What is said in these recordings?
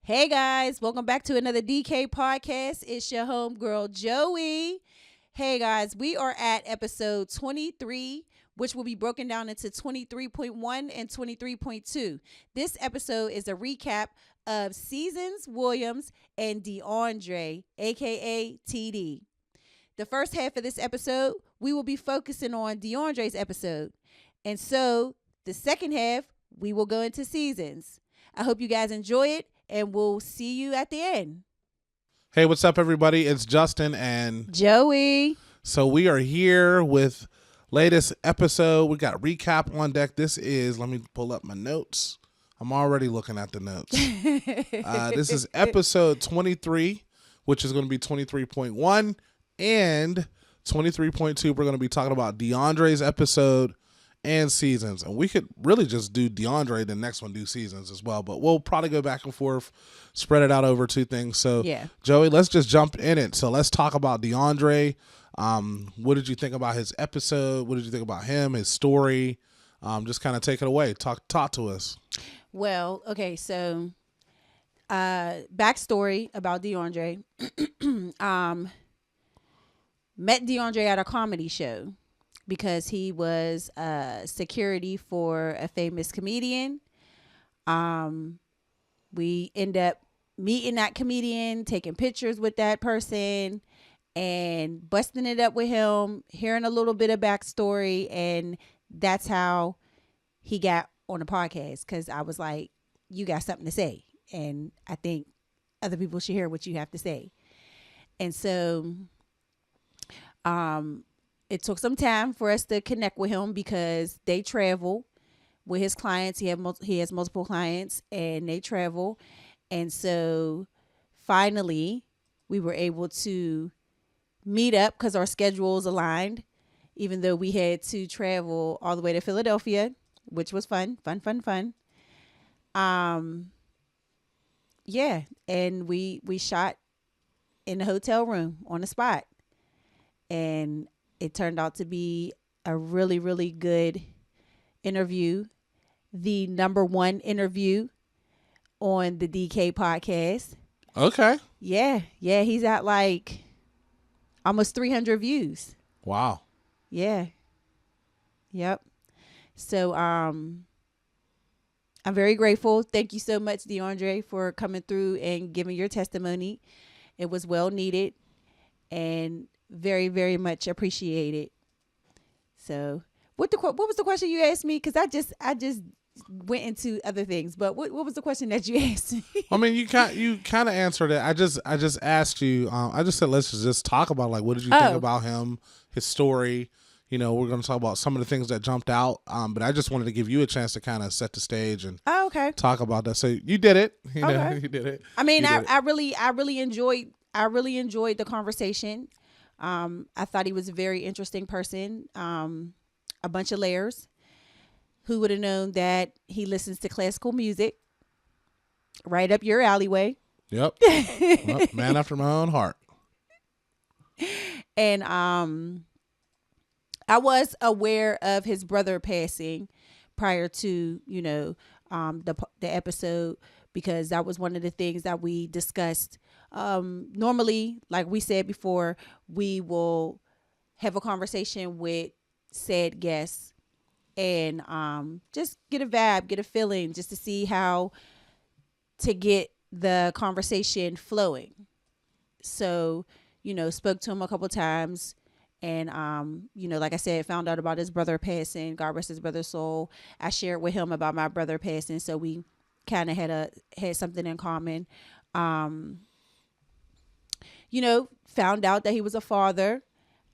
Hey guys, welcome back to another DK podcast. It's your homegirl Joey. Hey guys, we are at episode 23, which will be broken down into 23.1 and 23.2. This episode is a recap of Seasons Williams and DeAndre, aka TD. The first half of this episode, we will be focusing on DeAndre's episode. And so the second half, we will go into Seasons. I hope you guys enjoy it, and we'll see you at the end. Hey, what's up, everybody? It's Justin, and Joey. so we are here with latest episode. We got recap on deck. This is, let me pull up my notes. I'm already looking at the notes. This is episode 23, which is going to be 23.1, and 23.2. We're going to be talking about DeAndre's episode and Seasons, and we could really just do DeAndre, the next one do Seasons as well, but we'll probably go back and forth, spread it out over two things. So Yeah. Joey, let's just jump in it. So let's talk about DeAndre. What did you think about his episode? What did you think about him, his story? Just kind of take it away. Talk to us. Well, okay, so backstory about DeAndre. Met DeAndre at a comedy show because he was security for a famous comedian. We end up meeting that comedian, taking pictures with that person, and busting it up with him, hearing a little bit of backstory, and that's how he got on the podcast, because I was like, you got something to say, and I think other people should hear what you have to say. And so it took some time for us to connect with him because they travel with his clients. He has multiple clients, and they travel. And so finally we were able to meet up because our schedules aligned, even though we had to travel all the way to Philadelphia, which was fun. Yeah. And we shot in the hotel room on the spot, and it turned out to be a really, really good interview. The number one interview on the DK podcast. Okay. Yeah. He's at like almost 300 views. Wow. Yeah. Yep. So I'm very grateful. Thank you so much, DeAndre, for coming through and giving your testimony. It was well needed and very, very much appreciated. So what was the question you asked me? Because I just went into other things. But what was the question that you asked me? I mean, you kind of answered it. I just asked you. I just said let's just talk about, like, what did you think about him, his story. You know, we're going to talk about some of the things that jumped out. But I just wanted to give you a chance to kind of set the stage and Okay. talk about that. So you did it. You know, Okay. you did it. I mean, You did it. I really enjoyed the conversation. I thought he was a very interesting person. A bunch of layers. Who would have known that he listens to classical music? Right up your alleyway. Yep. Well, man after my own heart. And I was aware of his brother passing prior to, the episode, because that was one of the things that we discussed. Normally, like we said before, we will have a conversation with said guests and just get a vibe, get a feeling, just to see how to get the conversation flowing. So, spoke to him a couple times, and like I said, found out about his brother passing. God rest his brother's soul. I shared with him about my brother passing, so we kind of had something in common. Found out that he was a father,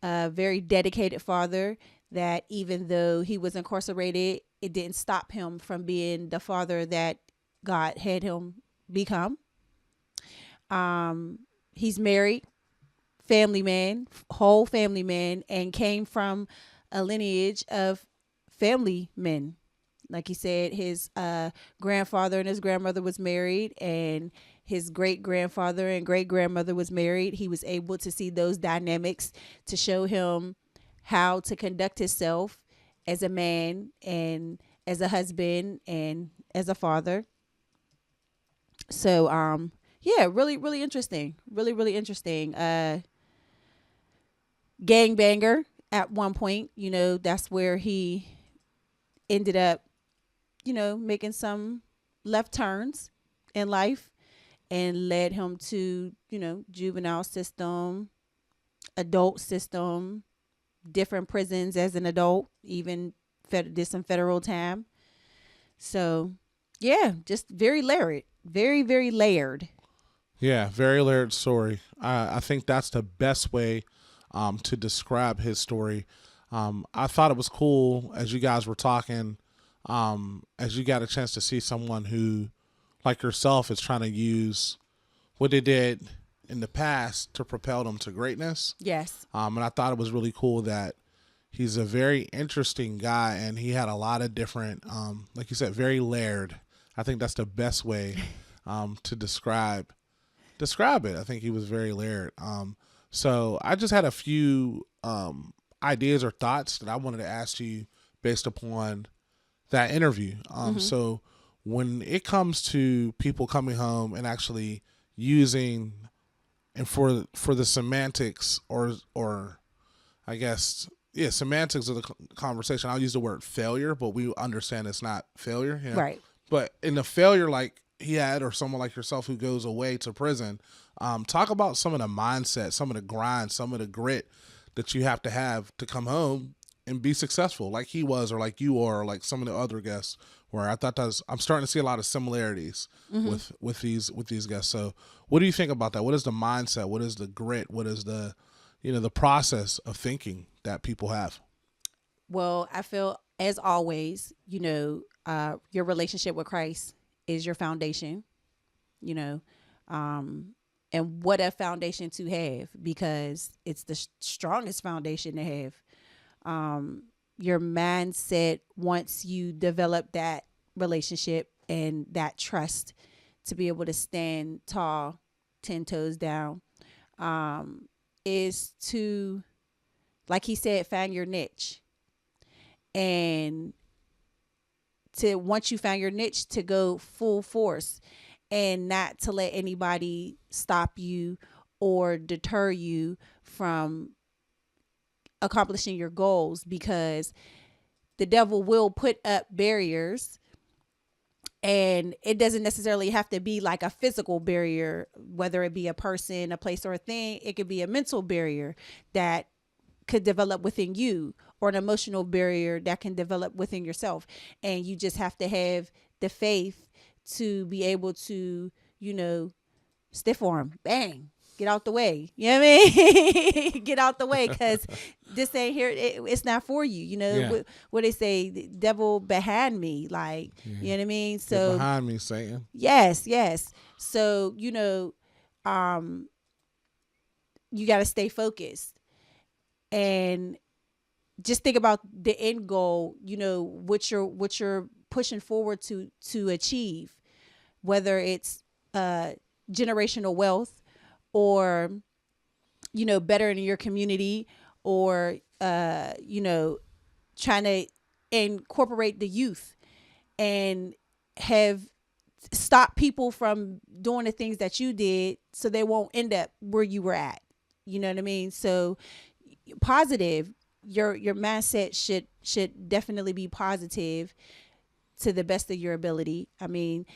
a very dedicated father, that even though he was incarcerated, it didn't stop him from being the father that God had him become. He's married, family man, whole family man, and came from a lineage of family men. Like he said, his grandfather and his grandmother was married, and his great grandfather and great grandmother was married. He was able to see those dynamics to show him how to conduct himself as a man and as a husband and as a father. So yeah, really really interesting. Really interesting. Gangbanger at one point, that's where he ended up, making some left turns in life and led him to, juvenile system, adult system, different prisons as an adult, even did some federal time. So, yeah, just very layered, very layered. Yeah, very layered story. I think that's the best way to describe his story. I thought it was cool as you guys were talking, as you got a chance to see someone who, like yourself, is trying to use what they did in the past to propel them to greatness. Yes. And I thought it was really cool that he's a very interesting guy and he had a lot of different, like you said, very layered. I think that's the best way to describe it. I think he was very layered. So I just had a few ideas or thoughts that I wanted to ask you based upon that interview. So when it comes to people coming home and actually using and for the semantics or I guess semantics of the conversation, I'll use the word failure, but we understand it's not failure, Right. But in the failure like he had, or someone like yourself who goes away to prison, talk about some of the mindset, some of the grind, some of the grit that you have to come home and be successful, like he was, or like you are, or like some of the other guests. Where I thought I'm starting to see a lot of similarities with these guests. So, what do you think about that? What is the mindset? What is the grit? What is the the process of thinking that people have? Well, I feel as always, your relationship with Christ is your foundation, you know, and what a foundation to have, because it's the strongest foundation to have. Your mindset, once you develop that relationship and that trust to be able to stand tall, 10 toes down, is to, like he said, find your niche. And to, once you found your niche, to go full force and not to let anybody stop you or deter you from accomplishing your goals, because the devil will put up barriers, and it doesn't necessarily have to be like a physical barrier, whether it be a person, a place, or a thing. It could be a mental barrier that could develop within you, or an emotional barrier that can develop within yourself. And you just have to have the faith to be able to, stiff arm, bang, get out the way. You know what I mean? Get out the way, because this ain't here. It's not for you. What they say, the devil behind me, like, you know what I mean? So get behind me, Satan. yes. So, you got to stay focused and just think about the end goal, what you're pushing forward to achieve, whether it's generational wealth, or better in your community, or trying to incorporate the youth and have stop people from doing the things that you did, so they won't end up where you were at. You know what I mean? So positive, your mindset should definitely be positive to the best of your ability. I mean,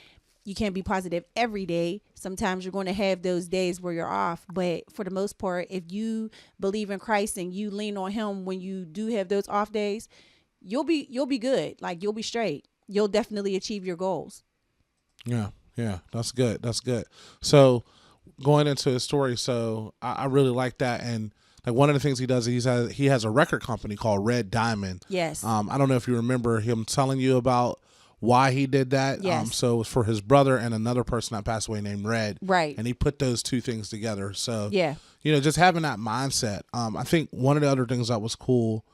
you can't be positive every day. Sometimes you're going to have those days where you're off, but for the most part, if you believe in Christ and you lean on him when you do have those off days, you'll be good. Like, you'll be straight. You'll definitely achieve your goals. Yeah, that's good. So going into his story, so I really like that. And like, one of the things he does, he has a record company called Red Diamond. Yes. I don't know if you remember him telling you about why he did that. Yes. So it was for his brother and another person that passed away named Red. Right. And he put those two things together. So yeah, just having that mindset. I think one of the other things that was cool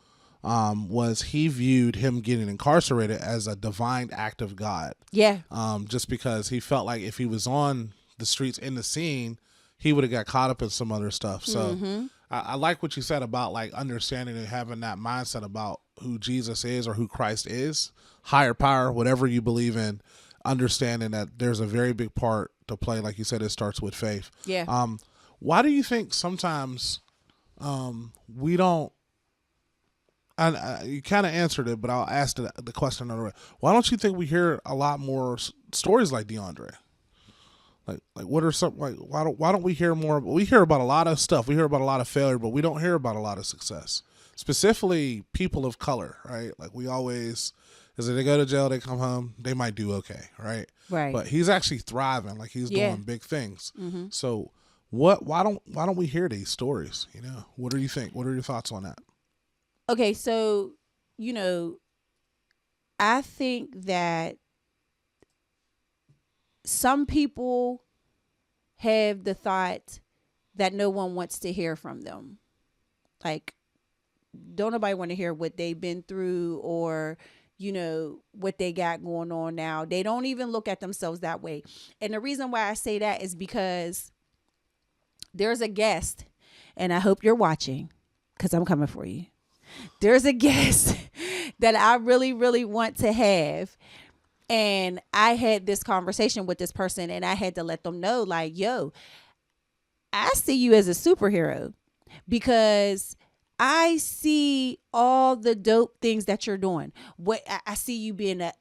was he viewed him getting incarcerated as a divine act of God. Yeah. Just because he felt like if he was on the streets in the scene, he would have got caught up in some other stuff. So I like what you said about like understanding and having that mindset about who Jesus is or who Christ is, higher power, whatever you believe in. understanding that there's a very big part to play. Like you said, it starts with faith. Yeah. Why do you think sometimes we don't? And you kind of answered it, but I'll ask the question another way. Why don't you think we hear a lot more stories like DeAndre? Like what are some like why don't we hear more? We hear about a lot of stuff. We hear about a lot of failure, but we don't hear about a lot of success. Specifically, people of color, right? Like we always, is they go to jail, they come home, they might do okay, right? Right. But he's actually thriving, like he's Yeah. doing big things. Mm-hmm. So why don't we hear these stories? You know, what do you think? What are your thoughts on that? Okay, so, you know, I think that some people have the thought that no one wants to hear from them. Like, don't nobody want to hear what they've been through or, you know, what they got going on now. They don't even look at themselves that way. And the reason why I say that is because there's a guest, and I hope you're watching because I'm coming for you. There's a guest that I really, really want to have. And I had this conversation with this person and I had to let them know, like, yo, I see you as a superhero because I see all the dope things that you're doing. What I see you being a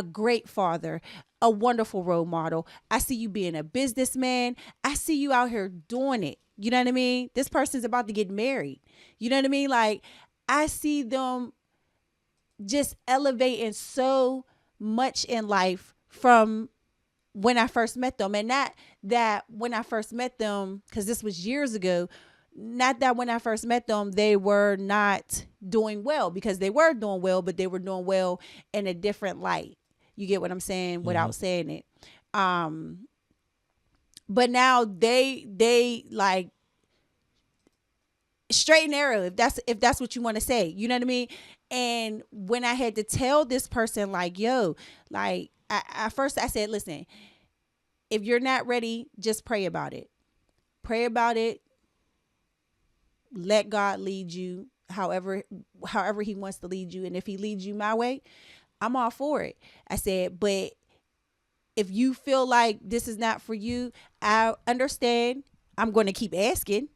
great father, a wonderful role model. I see you being a businessman. I see you out here doing it. You know what I mean? This person's about to get married. You know what I mean? Like, I see them just elevating so much in life from when I first met them. And not that when I first met them, because this was years ago, not that when I first met them, they were not doing well, because they were doing well, but they were doing well in a different light. You get what I'm saying without saying it. But now they like straight and narrow, if that's what you want to say, you know what I mean? And when I had to tell this person, like, yo, like, I first I said, listen, if you're not ready, just pray about it. Let God lead you however he wants to lead you. And if he leads you my way, I'm all for it. I said, but if you feel like this is not for you, I understand. I'm going to keep asking.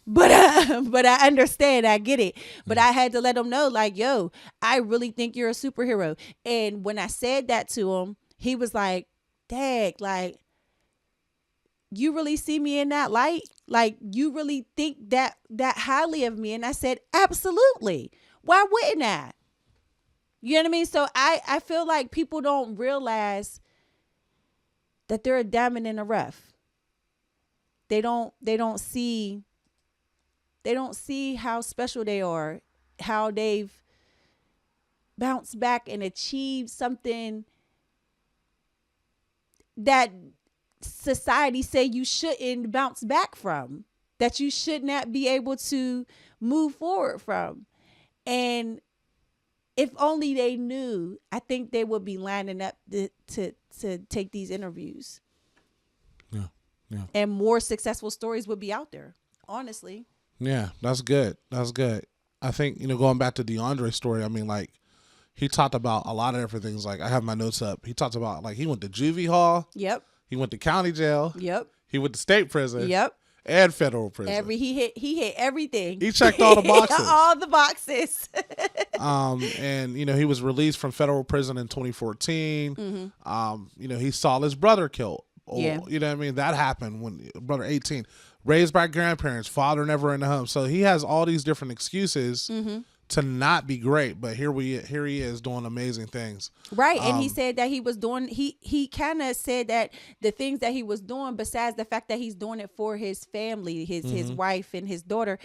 But I understand. I get it. But I had to let him know, like, yo, I really think you're a superhero. And when I said that to him, he was like, Dad, like, you really see me in that light? Like, you really think that highly of me? And I said, absolutely. Why wouldn't I? You know what I mean? So I feel like people don't realize that they're a diamond in the rough. They don't see how special they are, how they've bounced back and achieved something that society say you shouldn't bounce back from, that you should not be able to move forward from. And if only they knew, I think they would be lining up to take these interviews. Yeah. And more successful stories would be out there, honestly. Yeah, that's good. I think, going back to DeAndre's story, I mean, like, he talked about a lot of different things. Like, I have my notes up. He talked about, like, he went to juvie hall. Yep. He went to county jail. Yep. He went to state prison. Yep. And federal prison. He hit everything. He checked all the boxes. All the boxes. And he was released from federal prison in 2014. Mm-hmm. He saw his brother killed. Yeah. You know what I mean? That happened when brother 18, raised by grandparents, father never in the home. So he has all these different excuses to not be great, but here he is doing amazing things. Right. And he said that he was doing, he kind of said that the things that he was doing, besides the fact that he's doing it for his family, his wife and his daughter,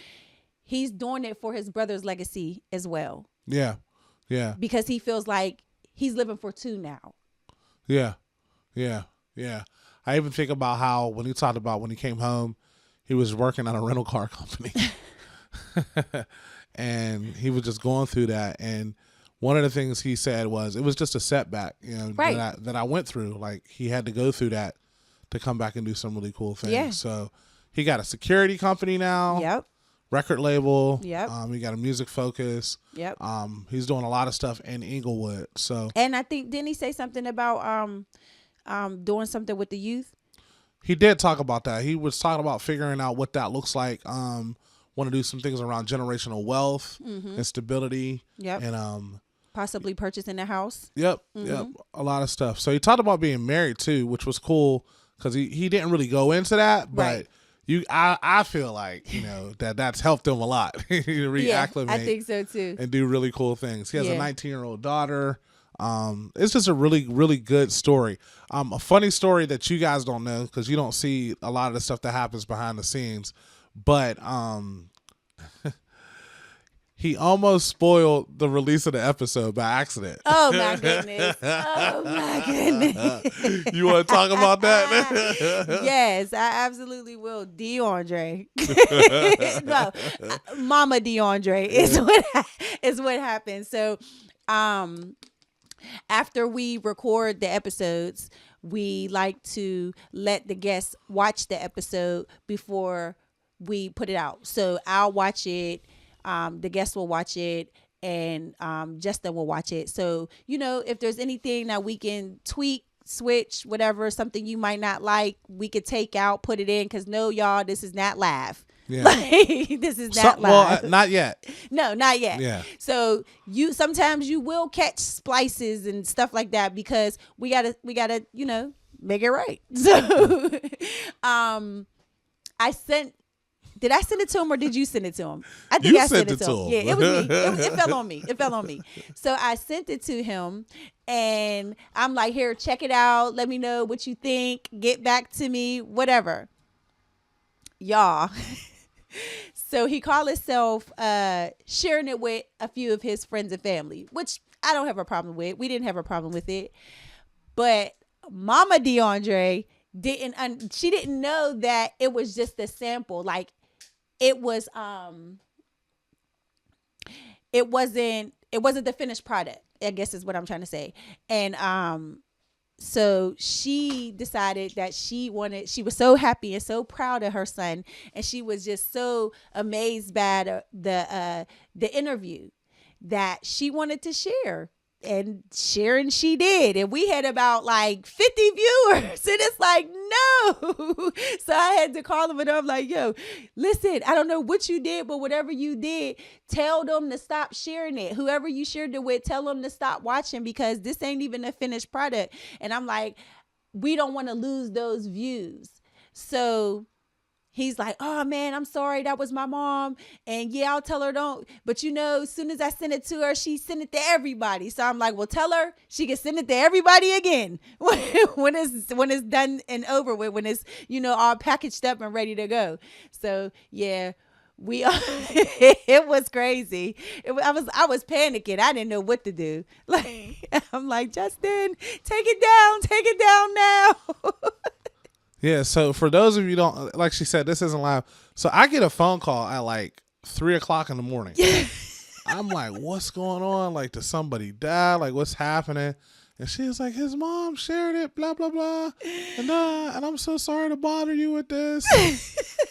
he's doing it for his brother's legacy as well. Yeah. Yeah. Because he feels like he's living for two now. Yeah. Yeah. Yeah. I even think about how when he talked about when he came home, he was working on a rental car company. And he was just going through that. And one of the things he said was, it was just a setback, right, that I went through. Like, he had to go through that to come back and do some really cool things. Yeah. So he got a security company now. Yep. Record label. Yep. He got a music focus. Yep. He's doing a lot of stuff in Inglewood. So, and I think, didn't he say something about doing something with the youth. He did talk about that. He was talking about figuring out what that looks like. Want to do some things around generational wealth and stability. Yep. And Possibly purchasing a house. Yep. A lot of stuff. So he talked about being married too, which was cool because he didn't really go into that, but I feel like, you know, that's helped him a lot to reacclimate. I think so too. And do really cool things. He has a 19-year-old daughter. It's just a really, really good story. A funny story that you guys don't know because you don't see a lot of the stuff that happens behind the scenes, but he almost spoiled the release of the episode by accident. Oh my goodness. Oh my goodness. You want to talk about that? Yes, I absolutely will. DeAndre. No, Mama DeAndre is what happened. So, after we record the episodes, we like to let the guests watch the episode before we put it out. So I'll watch it. The guests will watch it, and Justin will watch it. So, you know, if there's anything that we can tweak, switch, whatever, something you might not like, we could take out, put it in. Because no, y'all, this is not live. Yeah. Like, this is not live. Well, not yet. No, not yet. Yeah. So sometimes you will catch splices and stuff like that because we gotta, you know, make it right. So, Did I send it to him or did you send it to him? I think I sent it to him. Yeah, it was me. It fell on me. It fell on me. So I sent it to him and I'm like, here, check it out. Let me know what you think. Get back to me, whatever. Y'all. So he called himself sharing it with a few of his friends and family, which I don't have a problem with. We didn't have a problem with it. But Mama DeAndre she didn't know that it was just a sample. Like it wasn't the finished product, I guess is what I'm trying to say. And so she decided that she was so happy and so proud of her son, and she was just so amazed by the interview that she wanted to share. And sharing she did. And we had about like 50 viewers. And it's like, no. So I had to call them and I'm like, yo, listen, I don't know what you did, but whatever you did, tell them to stop sharing it. Whoever you shared it with, tell them to stop watching because this ain't even a finished product. And I'm like, we don't want to lose those views. So he's like, oh man, I'm sorry. That was my mom. And yeah, I'll tell her don't. But you know, as soon as I send it to her, she sent it to everybody. So I'm like, well, tell her she can send it to everybody again when it's done and over with, when it's, you know, all packaged up and ready to go. So yeah, it was crazy. I was panicking. I didn't know what to do. Like, I'm like, Justin, take it down now. Yeah, so for those of you who don't, like she said, this isn't live. So I get a phone call at like 3:00 in the morning. I'm like, what's going on? Like, did somebody die? Like, what's happening? And she was like, his mom shared it, blah, blah, blah. And I'm so sorry to bother you with this.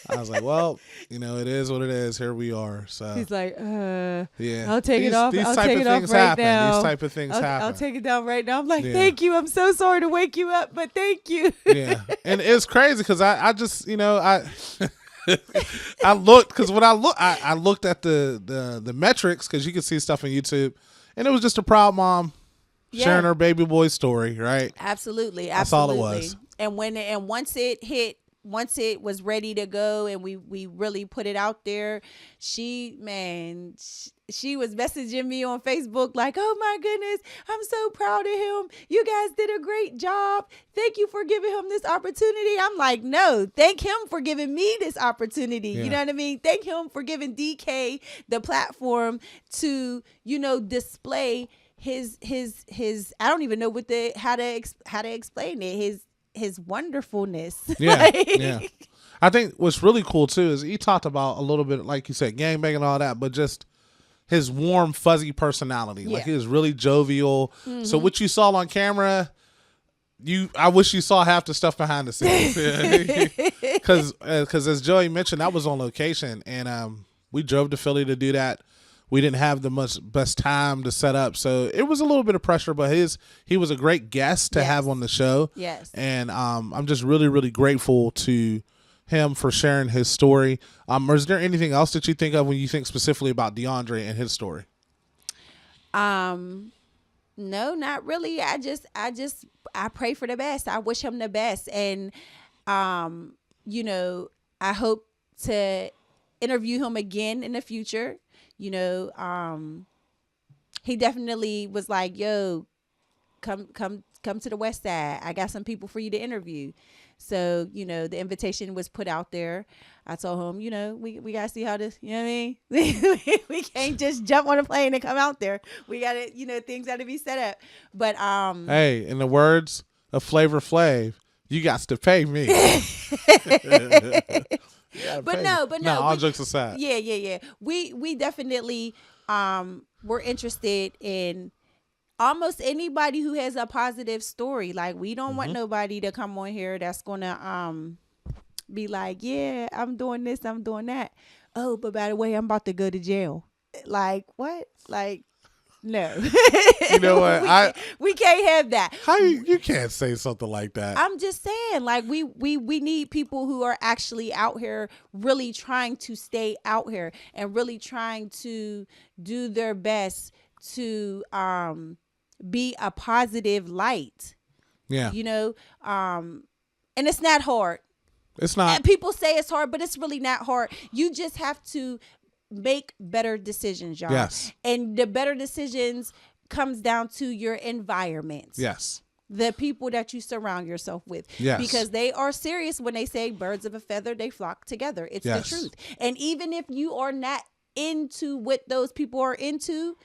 I was like, well, you know, it is what it is. Here we are. So he's like, yeah, I'll take it off. I'll take it off right now. These type of things happen. I'll take it down right now. I'm like, thank you. I'm so sorry to wake you up, but thank you. Yeah. And it's crazy because I just, you know, I looked because when I looked at the metrics because you can see stuff on YouTube and it was just a proud mom sharing her baby boy story, right? Absolutely. That's all it was. And once it was ready to go and we really put it out there, she was messaging me on Facebook like, oh my goodness, I'm so proud of him. You guys did a great job. Thank you for giving him this opportunity. I'm like, no, thank him for giving me this opportunity. Yeah. You know what I mean? Thank him for giving DK the platform to, you know, display his I don't even know how to explain it. His wonderfulness. Yeah. Yeah. I think what's really cool too is he talked about a little bit, like you said, gangbang and all that, but just his warm, fuzzy personality. Yeah. Like he was really jovial. Mm-hmm. So what you saw on camera, I wish you saw half the stuff behind the scenes. Because as Joey mentioned, that was on location, and we drove to Philly to do that. we didn't have the best time to set up, so it was a little bit of pressure. But he was a great guest to have on the show. Yes. And I'm just really, really grateful to him for sharing his story. Or is there anything else that you think of when you think specifically about DeAndre and his story? No, not really. I pray for the best. I wish him the best. And, you know, I hope to interview him again in the future. You know, he definitely was like, yo, come to the West Side. I got some people for you to interview. So, you know, the invitation was put out there. I told him, you know, we got to see how this, you know what I mean? We can't just jump on a plane and come out there. We got to, you know, things got to be set up. But, hey, in the words of Flavor Flav, you got to pay me. But no. All jokes aside. Yeah. We definitely, we're interested in almost anybody who has a positive story. Like, we don't want nobody to come on here that's gonna be like, yeah, I'm doing this, I'm doing that. Oh, but by the way, I'm about to go to jail. Like, what? Like, no. You know what? We can't have that. How you can't say something like that. I'm just saying, like, we need people who are actually out here really trying to stay out here and really trying to do their best to be a positive light. Yeah. You know, and it's not hard. It's not. And people say it's hard, but it's really not hard. You just have to make better decisions, y'all. Yes. And the better decisions comes down to your environment. Yes. The people that you surround yourself with. Yes. Because they are serious when they say birds of a feather, they flock together. It's the truth. And even if you are not into what those people are into,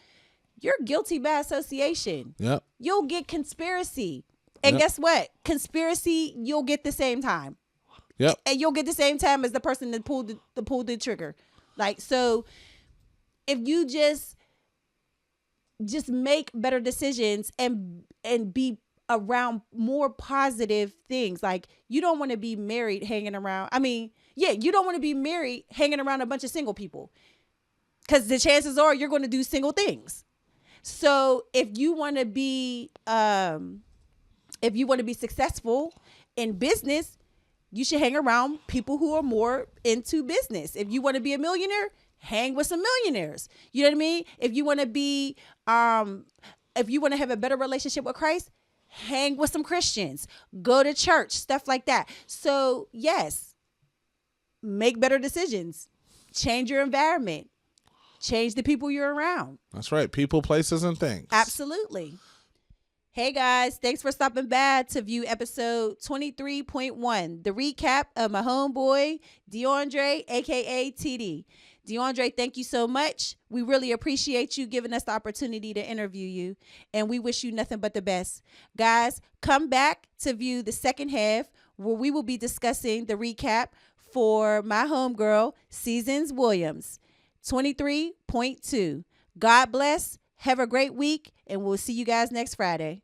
you're guilty by association. Yep. You'll get conspiracy. And guess what? Conspiracy, you'll get the same time. Yep. And you'll get the same time as the person that pulled the trigger. Like, so if you just make better decisions and be around more positive things. Like, you don't want to be married hanging around. I mean, yeah, you don't want to be married hanging around a bunch of single people, because the chances are you're going to do single things. So if you want to be successful in business, you should hang around people who are more into business. If you want to be a millionaire, hang with some millionaires. You know what I mean? If you want to be, if you want to have a better relationship with Christ, hang with some Christians. Go to church, stuff like that. So yes, make better decisions. Change your environment. Change the people you're around. That's right. People, places, and things. Absolutely. Hey guys, thanks for stopping by to view episode 23.1, the recap of my homeboy, DeAndre, aka TD. DeAndre, thank you so much. We really appreciate you giving us the opportunity to interview you, and we wish you nothing but the best. Guys, come back to view the second half, where we will be discussing the recap for my homegirl, Seasons Williams, 23.2. God bless. Have a great week, and we'll see you guys next Friday.